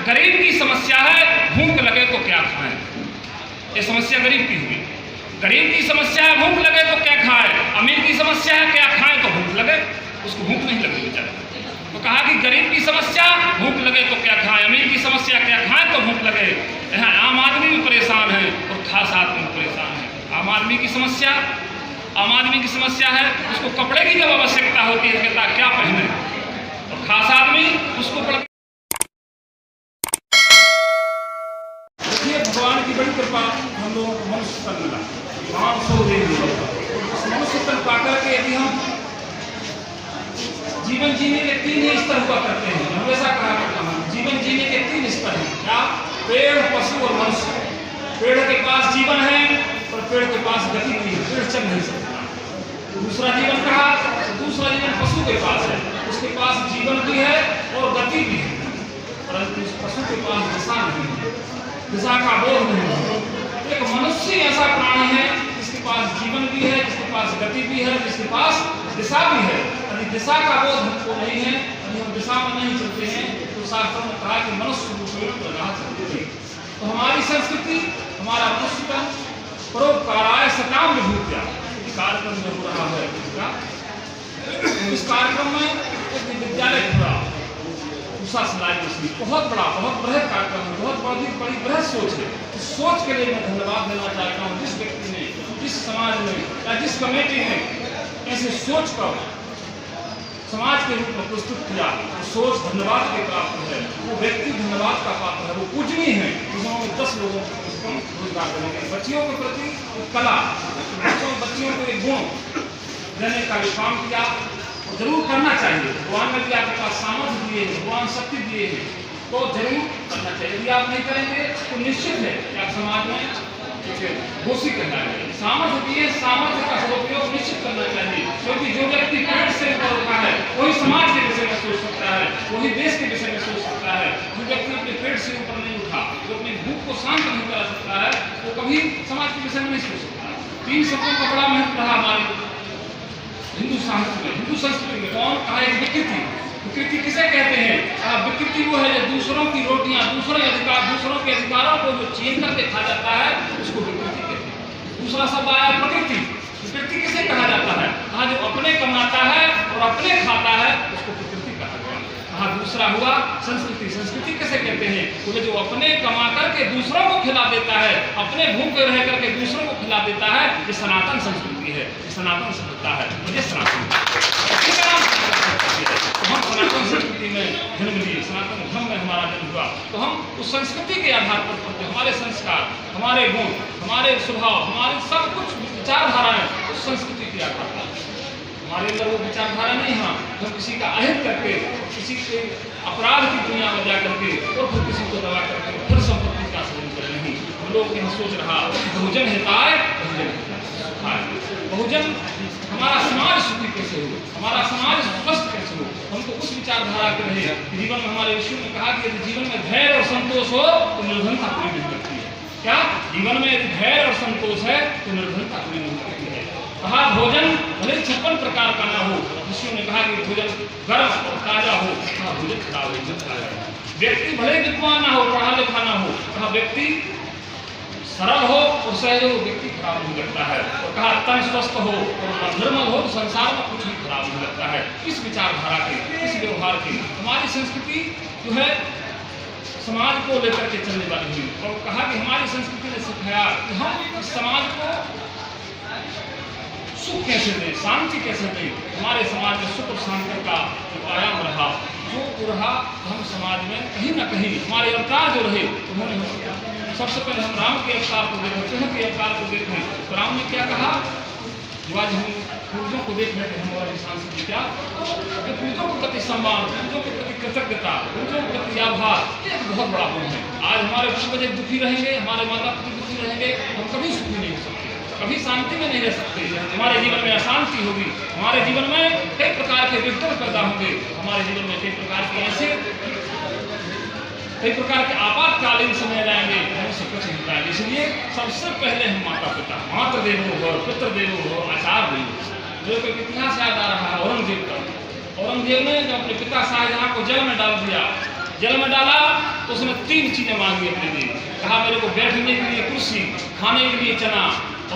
गरीब की समस्या है, भूख लगे तो क्या खाएं, ये समस्या गरीब की हुई। गरीब की समस्या है भूख लगे तो क्या खाए, अमीर की समस्या है क्या खाए तो भूख लगे, उसको भूख नहीं लगी बेचारे। तो कहा कि गरीब की समस्या भूख लगे तो क्या खाए, अमीर की समस्या क्या खाए तो भूख लगे। यहाँ आम आदमी भी परेशान है और खास आदमी परेशान है। आम आदमी की समस्या है, उसको कपड़े की जब आवश्यकता होती है कहता क्या पहने, और खास आदमी उसको भगवान की बड़ी कृपा हम लोगों को मनुष्य तन मिला, मनुष्य तन पाकर के यदि हम जीवन जीने के 3 स्तर हुआ करते हैं। हमेशा कहा करता हूँ जीवन जीने के 3 स्तर हैं, क्या? पेड़, पशु और मनुष्य। पेड़ के पास जीवन है और पेड़ के पास गति नहीं है, पेड़ चल नहीं सकता। दूसरा जीवन कहा, दूसरा जीवन पशु के पास है, उसके पास जीवन भी है और गति भी है, परंतु उस पशु के पास दिशा नहीं है, दिशा का बोध नहीं है। एक मनुष्य ऐसा प्राणी है जिसके पास जीवन भी है, जिसके पास गति भी है, जिसके पास दिशा भी है। यदि दिशा का बोध हमको नहीं है, यदि हम दिशा में नहीं चलते हैं, तो शास्त्रों में कहा कि मनुष्य चलते। तो हमारी संस्कृति, हमारा मनुष्य परोपकाराय सकाम विभूत्या कार्यक्रम जो हो रहा है, इस कार्यक्रम में एक विद्यालय खुला, उषा सिलाई मशीन, बहुत बृहद कार्यक्रम है, बहुत बड़ी बृहद सोच है। इस सोच के लिए मैं धन्यवाद देना चाहता हूँ जिस व्यक्ति ने, जिस समाज में या जिस कमेटी ने ऐसे सोच कर समाज के रूप में प्रस्तुत किया, तो सोच धन्यवाद के प्राप्त है, वो व्यक्ति धन्यवाद का पात्र है, वो पूजनीय है। जिसमें 10 लोगों को रोजगार देंगे, बच्चियों के प्रति कला, बच्चियों को एक गुण देने का जो काम किया जरूर करना चाहिए। भगवान ने भी आपके पास सामर्थ्य दिए है, भगवान शक्ति दिए हैं, तो जरूर करना चाहिए। यदि आप नहीं करेंगे तो निश्चित है कि आप समाज में दोषी कहलाएंगे। सामर्थ्य दिए, सामर्थ्य का सदुपयोग निश्चित करना चाहिए, क्योंकि जो व्यक्ति पेट से ऊपर उठा है वही समाज के विषय में सोच सकता है, वही देश के विषय में सोच सकता है। जो व्यक्ति अपने पेट से ऊपर नहीं उठा, जो अपनी भूख को शांत नहीं करा सकता है, वो कभी समाज के विषय में नहीं सोच सकता है। 3 शब्दों का बड़ा महत्व रहा हमारे हिंदू साहित्य में, हिंदू संस्कृति में। कौन कहा? एक विकृति। विकृति किसे कहते हैं? विकृति वो है जो दूसरों की रोटियां, दूसरों के अधिकारों को जो छीन करके खा जाता है, उसको विकृति कहते हैं। दूसरा शब्द आया प्रकृति। विकृति किसे कहा जाता है? कहा जो अपने कमाता है और अपने खाता है, उसको विकृति कहा जाता है। कहा दूसरा हुआ संस्कृति। संस्कृति किसे कहते हैं? वो जो अपने कमा करके दूसरों को खिला देता है, अपने भूखे रह करके दूसरों को खिला देता है, ये सनातन संस्कृति है, ये सनातन सभ्यता है, ये सनातन। तो हम सनातन संस्कृति में जन्म लिए, सनातन धर्म में हमारा जन्म हुआ, तो हम उस संस्कृति के आधार पर हमारे संस्कार, हमारे गुण, हमारे स्वभाव, हमारे सब कुछ विचारधाराएं उस संस्कृति के आधार पर। हमारे अंदर वो विचारधारा नहीं है हम किसी का अहित करके, किसी के अपराध की दुनिया में जा करके और फिर किसी को दबा करके फिर संपत्ति का सृजन कर नहीं। हम लोग यहाँ सोच रहा बहुजन हिताय, बहुजन हमारा समाज सुखी कैसे हो, हमारा समाज स्वस्थ कैसे हो, हमको उस विचारधारा के रहे। जीवन में हमारे ऋषियों ने कहा कि यदि जीवन में धैर्य और संतोष हो तो निर्धनता पूरी नहीं करती है। क्या? जीवन में यदि धैर्य और संतोष है तो निर्धनता पूरी नहीं करती है। कहा भोजन भले 56 प्रकार का ना हो, ऋषियों ने कहा कि भोजन गर्म और ताजा हो, कहा भोजन खराब हो। व्यक्ति भले विद्वान ना हो, पढ़ा लिखा ना हो, कहा व्यक्ति सरल हो और सहज हो, व्यक्ति खराब नहीं लगता है। और कहा तन स्वस्थ हो और निर्मल हो तो संसार में कुछ भी खराब नहीं लगता है। इस विचारधारा के, इस व्यवहार की हमारी संस्कृति जो है समाज को लेकर के चलने वाली हुई। और कहा कि हमारी संस्कृति ने सिखाया कि हम इस समाज को सुख कैसे दें, शांति कैसे दें। हमारे समाज में सुख और शांति का जो आयाम रहा, जो रहा, हम समाज में कहीं ना कहीं हमारे अवतार जो रहे उन्होंने सबसे पहले हम राम के अवतार को देखें, कृष्ण के अवतार को देखें तो राम ने क्या कहा? जो आज हम पूर्वजों को देख रहे थे, हमारे सांस्कृतिक क्या पूर्वजों के प्रति सम्मान, पूर्वजों के प्रति कृतज्ञता, पूर्वजों के प्रति आभार, ये बहुत बड़ा गुण है। आज हमारे पूर्वज दुखी रहेंगे, हमारे माता पिता दुखी रहेंगे, हम कभी सुखी नहीं हो सकते, कभी शांति में नहीं रह सकते। हमारे जीवन में अशांति होगी, हमारे जीवन में कई प्रकार के विघ्न पैदा होंगे, हमारे जीवन में कई प्रकार के ऐसे कई प्रकार के आपातकालीन समय जाएंगे, हम सब कुछ नहीं पाएंगे। इसलिए सबसे पहले हम माता पिता, मातृ देवो भव, पितृ देवो भव, आचार्य देवो। जो एक इतिहास याद आ रहा है औरंगजेब का। औरंगजेब ने जब अपने पिता शाहजहां को जेल में डाल दिया, जेल में डाला तो उसने 3 चीजें मांगी अपने लिए। कहा मेरे को बैठने के लिए कुर्सी, खाने के लिए चना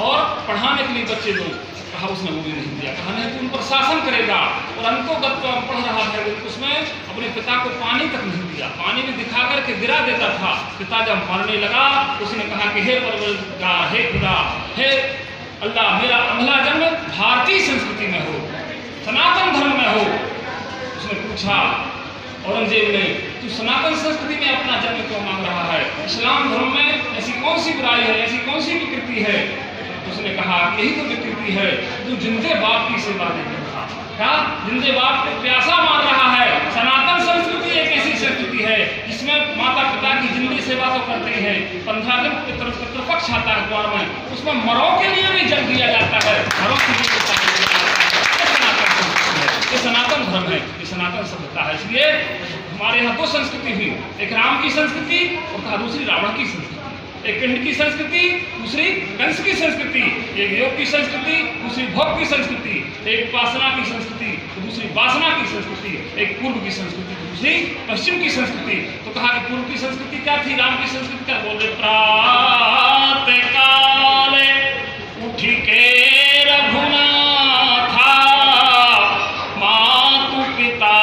और पढ़ाने के लिए बच्चे दो। कहा उसने वो भी नहीं दिया। कहा नहीं तू उन पर शासन करेगा। और अंको पढ़ रहा है उसमें अपने पिता को पानी तक नहीं दिया, पानी में दिखा करके गिरा देता था। पिता जब मरने लगा उसने कहा कि हे परवरदिगार, हे खुदा, हे अल्लाह, मेरा अगला जन्म भारतीय संस्कृति में हो, सनातन धर्म में हो। उसने पूछा औरंगजेब ने, तू सनातन संस्कृति में अपना जन्म क्यों मांग रहा है? इस्लाम धर्म में ऐसी कौन सी बुराई है, ऐसी कौन सी विकृति है? उसने कहा यही तो विकृति है, तू जिंदे बाप की सेवा नहीं करता। क्या जिंदे बाप को प्यासा मान रहा है? सनातन संस्कृति एक ऐसी संस्कृति है जिसमें माता पिता की जिंदगी सेवा तो करते हैं, 15 दिन पितृपक्ष आता है द्वार में, उसमें मरों के लिए भी जल दिया जाता है, घरों के लिए ये सनातन धर्म है, ये सनातन सभ्यता है। इसलिए हमारे यहाँ 2 संस्कृति हुई, एक राम की संस्कृति और कहा दूसरी रावण की संस्कृति। एक कृष्ण की संस्कृति, दूसरी कंस की संस्कृति। एक योग की संस्कृति, दूसरी भोग की संस्कृति। एक उपासना की संस्कृति तो दूसरी वासना की संस्कृति। एक पूर्व की संस्कृति तो दूसरी पश्चिम की संस्कृति। तो कहा कि पूर्व की संस्कृति क्या थी, राम की संस्कृति क्या? बोले प्रातः काले उठी के रघुनाथा, मातु पिता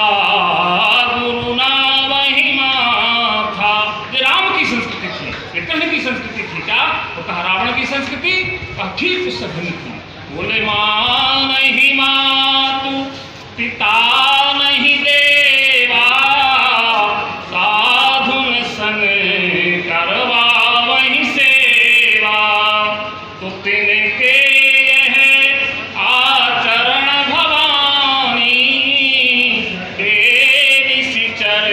गुरु ना वही माथा। ये राम की संस्कृति थी, ये कृष्ण की संस्कृति थी। क्या? तो कहा रावण की संस्कृति ठीक उससे भिन्न थी। बोले मां नहीं मातु, पिता नहीं देवा, साधुन संग करवा वही सेवा। तो तिनके यह आचरण भवानी, तेरी सिचर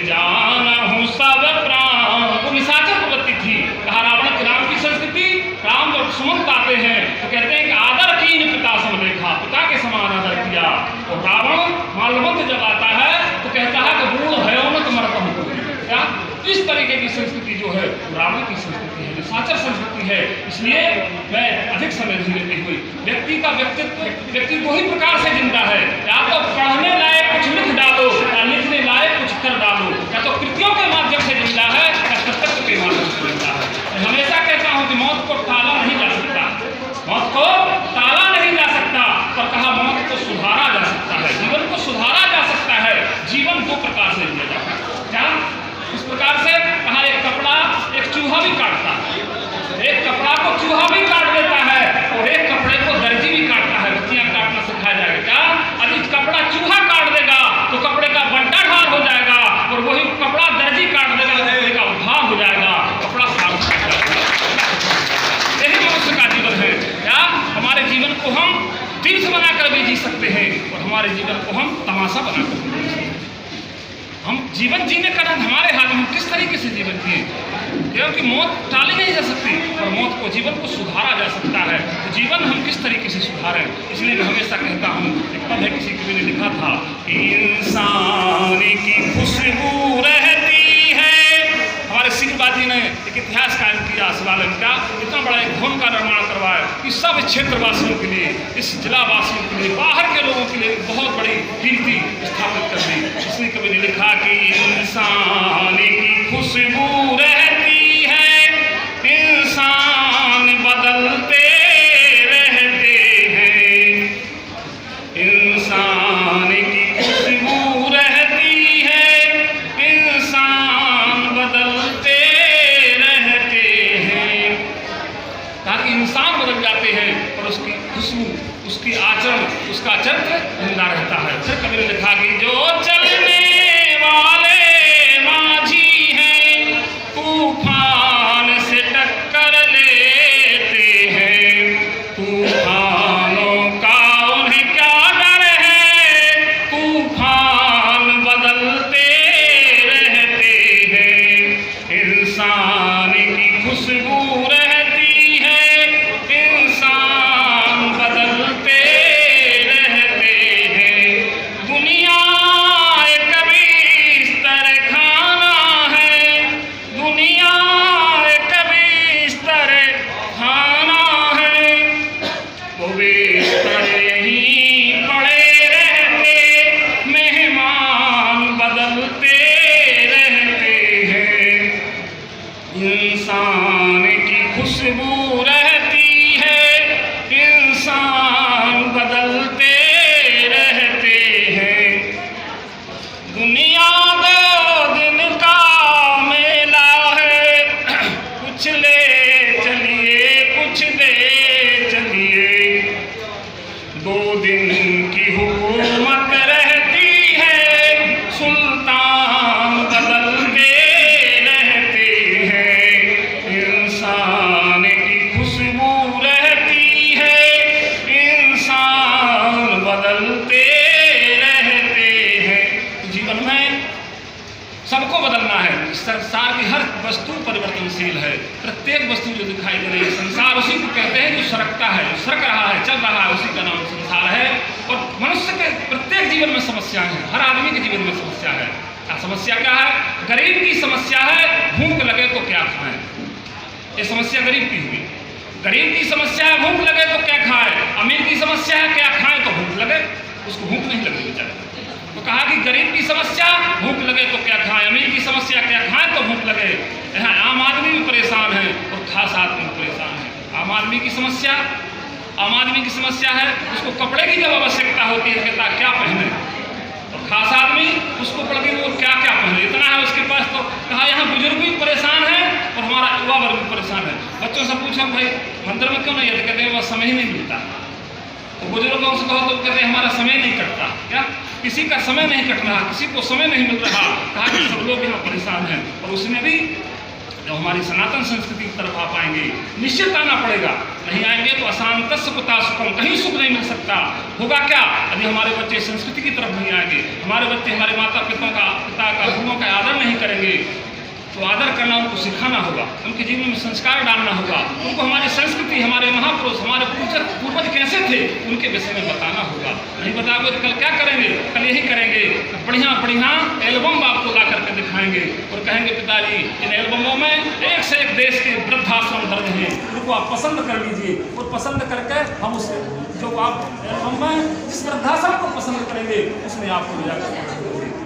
जानहु सब प्राण। वो निशाचर प्रवृत्ति थी। कहा रावण की राम की संस्कृति, राम जब सुमंत आते हैं तो कहते हैं कि आदर कीन पिता सम देखा, पिता के समान आदर किया। और रावण माल्यवंत जब आता है तो कहता है कि बूढ़ है न तुम्हारा कहूँ। क्या इस तरीके की संस्कृति जो है रावण की संस्कृति है, निशाचर संस्कृति है। इसलिए मैं अधिक समय नहीं लेते हुए व्यक्ति का व्यक्ति 2 ही प्रकार से जिंदा है, या तो पढ़ने लायक कुछ लिख डालो या लिखने लायक कुछ कर डालो। या तो कृतियों के माध्यम से जिंदा है या कर्तव्य के माध्यम से जिंदा है। मैं हमेशा कहता हूँ कि मौत को टाला नहीं जा सकता, मौत को टाला नहीं जा सकता, पर कहा मौत को सुधारा जा सकता है, जीवन को सुधारा जा सकता है। जीवन 2 प्रकार से लिया जाता है। क्या? इस प्रकार से कहा एक कपड़ा एक चूहा भी काटता है, एक कपड़ा को चूहा भी काट देता है और एक कपड़े को दर्जी भी काटता है। बच्चियां काटना सिखाया जाएगा। क्या? अभी कपड़ा चूहा काट देगा तो कपड़े का बंटा ढाल हो जाएगा, और वही कपड़ा दर्जी काट देगा तो कपड़े का उद्धार हो जाएगा, कपड़ा साफ हो जाएगा। यही मनुष्य का जीवन है। क्या? हमारे जीवन को हम तीर्थ बनाकर भी जी सकते हैं और हमारे जीवन को हम तमाशा बनाकर भी जी सकते हैं। हम जीवन जीने का रंग हमारे हाथ में, हम किस तरीके से जीवन जिए, क्योंकि मौत टाली नहीं जा सकती और मौत को जीवन को सुधारा जा सकता है। तो जीवन हम किस तरीके से सुधारें, इसलिए मैं हमेशा कहता हूँ, एक पद है किसी कवि ने लिखा था कि इंसान की खुशबू रहती है। हमारे सिंहबाजी ने एक इतिहास कायम किया शिवालय का, इतना बड़ा एक भवन का निर्माण करवाया कि सब क्षेत्रवासियों के लिए, इस जिलावासियों के लिए, बाहर के लोगों के लिए बहुत बड़ी कीर्ति स्थापित कर दी। इसलिए कवि ने लिखा कि इंसान की खुशबू रहती है, इंसान बदलते रहते हैं। इंसान की खुशबू रहती है, इंसान बदलते रहते हैं। ताकि इंसान बदल जाते हैं और उसकी खुशबू, उसकी आचरण, उसका चरित्र जिंदा रहता है। फिर कवि ने लिखा कि जो चलने वाले माझी हैं, तूफान से टक्कर लेते हैं। तूफानों का उन्हें क्या डर है, तूफान बदलते रहते हैं। इंसान की खुशबू रहती है, इंसान बदलते रहते हैं। दुनिया एक बिस्तर खाना है, दुनिया एक बिस्तर खाना है। वो बिस्तर ही पड़े रहते, मेहमान बदलते रहते हैं। इंसान की खुशबू रहती है, इंसान बदलते रहते हैं। दुनिया 2 दिन का मेला है, कुछ ले चलिए कुछ दे चलिए। 2 दिन की हुकूमत रहती है, सुल्तान बदलते रहते हैं। इंसान की खुशबू रहती है, इंसान बदलते रहते हैं। जीवन में सबको बदलना है। संसार की हर वस्तु परिवर्तनशील है। प्रत्येक वस्तु जो दिखाई दे रही है, संसार उसी को कहते हैं जो सरकता है, जो सरक रहा है, चल रहा है, उसी का नाम संसार है। और मनुष्य के प्रत्येक जीवन में समस्या है, हर आदमी के जीवन में समस्या है। क्या समस्या क्या है? गरीब की समस्या है भूख लगे तो क्या खाएं। ये समस्या गरीब की हुई। गरीब की समस्या है भूख लगे तो क्या खाए। अमीर की समस्या है क्या खाएं तो भूख लगे, उसको भूख नहीं लगी बेचारे। तो कहा कि गरीब की समस्या भूख लगे तो क्या खाएं, अमीर की समस्या क्या खाएं तो भूख लगे। यहाँ आम आदमी भी परेशान है और खास आदमी भी परेशान है। आम आदमी की समस्या है उसको कपड़े की जब आवश्यकता होती है कहता क्या पहने, और खास आदमी उसको पढ़ के वो क्या क्या पहने, इतना है उसके पास। तो कहा यहाँ बुजुर्ग भी परेशान है और हमारा युवा वर्ग भी परेशान है। बच्चों से पूछो भाई मंदिर में क्यों नहीं है, कहते हैं वह समय ही नहीं मिलता। तो बुजुर्गों से कहो तो कहते हैं हमारा समय नहीं कटता। क्या किसी का समय नहीं कट रहा, किसी को समय नहीं मिल रहा। कहा कि सब लोग यहाँ परेशान हैं। और उसमें भी जब हमारी सनातन संस्कृति की तरफ आ पाएंगे, निश्चित आना पड़ेगा। नहीं आएंगे तो अशांतस्य कुतः सुखम, कहीं सुख नहीं मिल सकता। होगा क्या यदि हमारे बच्चे संस्कृति की तरफ नहीं आएंगे, हमारे बच्चे हमारे माता पिता का गुरुओं का आदर नहीं करेंगे। तो आदर करना उनको सिखाना होगा, उनके जीवन में संस्कार डालना होगा। उनको हमारी संस्कृति, हमारे महापुरुष, हमारे पूर्वज कैसे थे उनके विषय में बताना होगा। नहीं बताओगे तो कल क्या करेंगे? कल यही करेंगे, बढ़िया बढ़िया एल्बम आपको ला करके दिखाएंगे और कहेंगे पिताजी इन एल्बमों में एक से एक देश के वृद्धाश्रम दर्ज हैं, उनको आप पसंद कर लीजिए। और पसंद करके हम उसे जो आप एल्बम में जिस वृद्धाश्रम को पसंद करेंगे उसमें आपको ले जाकर,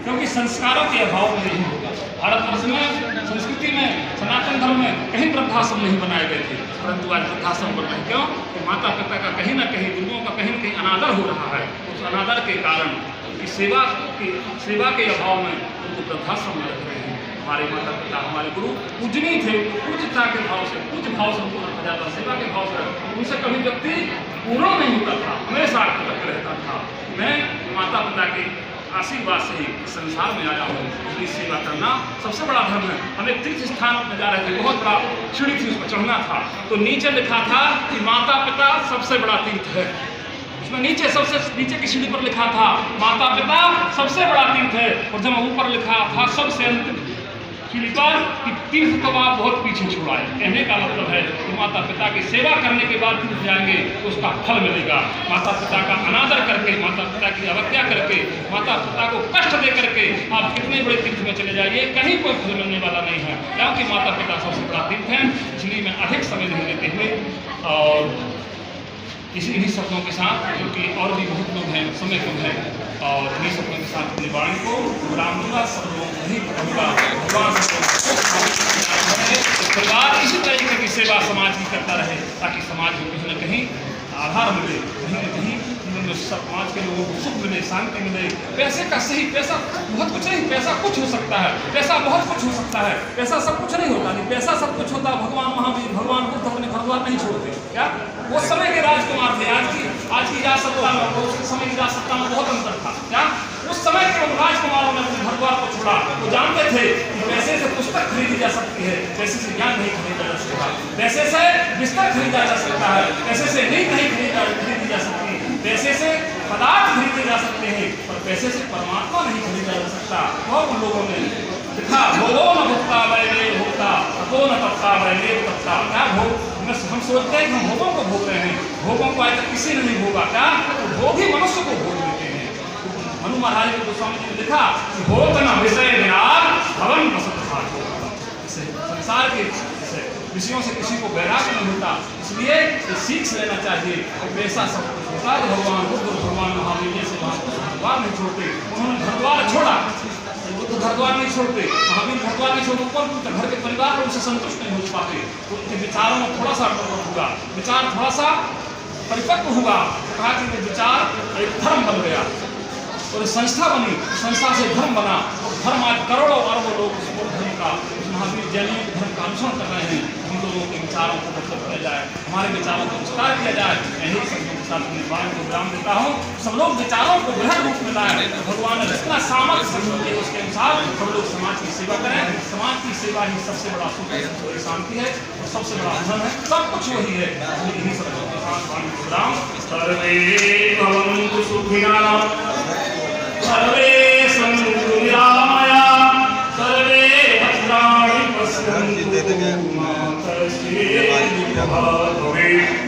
क्योंकि संस्कारों के अभाव में नहीं होगा। भारतवर्ष में संस्कृति में सनातन धर्म में कहीं वृद्धाश्रम नहीं बनाए गए थे, परंतु आज वृद्धाश्रम बन रहे हैं। क्यों? तो माता पिता का कहीं ना कहीं, गुरुओं का कहीं ना कहीं अनादर हो रहा है। उस अनादर के कारण उनकी सेवा के अभाव में उनको वृद्धाश्रम में रख रहे हैं। हमारे माता पिता, हमारे गुरु पूजनीय थे, पूज्यता के भाव से, पूज्य भाव से उनको रखा जाता, सेवा के भाव से। उनसे कभी व्यक्ति पूर्ण नहीं होता था, हमेशा तक रहता था। मैं माता पिता के आशीर्वाद से ही संसार में आया हूँ, इसलिए सेवा करना सबसे बड़ा धर्म है। हम एक तीर्थ स्थान में जा रहे थे, बहुत बड़ा सीढ़ी थी, उस पर चढ़ना था। तो नीचे लिखा था कि माता पिता सबसे बड़ा तीर्थ है। उसमें नीचे सबसे नीचे की सीढ़ी पर लिखा था माता पिता सबसे बड़ा तीर्थ है। और जब ऊपर लिखा था सबसे अंतिम सीढ़ी पर कि तीर्थ को आप बहुत पीछे छुड़ाए। कहने का मतलब है कि माता पिता की सेवा करने के बाद तीर्थ जाएंगे तो उसका फल मिलेगा। माता पिता का अनादर करके, माता पिता की अवज्ञा करके, माता पिता को कष्ट दे करके आप कितने बड़े तीर्थ में चले जाइए, कहीं कोई फल मिलने वाला नहीं है। क्योंकि माता पिता सबसे बड़ा तीर्थ है। इसलिए मैं अधिक समय नहीं लेते हुए और इन्हीं शब्दों के साथ, क्योंकि और भी बहुत लोग हैं, समय कम है, और इन्हीं शब्दों के साथ अपनी वाणी को विराम दूंगा। सब लोग नहीं कहूँगा परिवार इसी तरीके की सेवा समाज की करता रहे, ताकि समाज को कहीं न कहीं आधार मिले, कहीं न कहीं समाज के लोगों को सुख मिले, शांति मिले। पैसे का सही, पैसा बहुत कुछ नहीं, पैसा कुछ हो सकता है, पैसा बहुत कुछ हो सकता है, पैसा सब कुछ नहीं होता। नहीं पैसा सब कुछ होता। भगवान महावीर, भगवान बुद्ध अपने घर द्वार नहीं छोड़ते। क्या वो समय के राजकुमार थे? आज की राजसत्ता में, उस समय की राजसत्ता में बहुत अंतर था। क्या उस समय के राजकुमारों ने अपने घर द्वार को छोड़ा? वो जानते थे कि पैसे से पुस्तक खरीदी जा सकती है, पैसे से ज्ञान नहीं खरीदा जा सकता, पैसे से बिस्तर खरीदा जा सकता है, पैसे से नींद नहीं खरीदी जा सकती, पैसे से पदार्थ खरीदे जा सकते हैं, पर पैसे से परमात्मा नहीं खरीदा जा सकता। बहुत उन लोगों ने लिखा भोगो न भुगता वैने भोगता तको न तत्ता वैने तत्ता। क्या भोग? हम सोचते हैं कि हम भोगों को भोग रहे हैं, भोगों को आज तक किसी ने नहीं भोगा। क्या तो भोग ही मनुष्य को भोग देते हैं। मनु महाराज के गोस्वामी जी ने लिखा कि भोग न विषय विराग भवन बसत भाग। संसार के विषयों से किसी को वैराग्य नहीं होता, इसलिए सीख लेना चाहिए। और वैसा सब कुछ होता है। भगवान बुद्ध, भगवान महावीर से भगवान नहीं छोड़ते, उन्होंने घर द्वार छोड़ा। बुद्ध घर द्वार नहीं छोड़ते, महावीर घर द्वार नहीं छोड़ते, ऊपर घर के परिवार उनसे संतुष्ट नहीं हो पाते, तो उनके विचारों में थोड़ा सा परिवर्तन होगा, विचार थोड़ा सा परिपक्व होगा। कहा कि विचार एक धर्म बन गया और संस्था बनी, संस्था से धर्म बना, और धर्म आज करोड़ों अरबों लोग उस धर्म का, महावीर जैनियों के धर्म का अनुसरण कर रहे हैं। हम लोगों के विचारों को मतलब किया जाए, हमारे विचारों को विस्तार किया जाए, यही शब्दों के साथ निर्माण को विराम देता हूँ। सब लोग विचारों को ग्रहण रूप में लाए, भगवान ने जितना सामर्थ्य समझ के उसके अनुसार हम लोग समाज की सेवा करें। समाज की सेवा ही सबसे बड़ा सुख है, सबसे शांति है और सबसे बड़ा धन है, सब कुछ वही है। यही शब्दों के साथ वाणी को विराम। सर्वे भवन्तु सुखिनः, सर्वे सन्तु निरामयाः, सर्वे भद्राणि पश्यन्तु मा कश्चित् दुःखं भवेत्।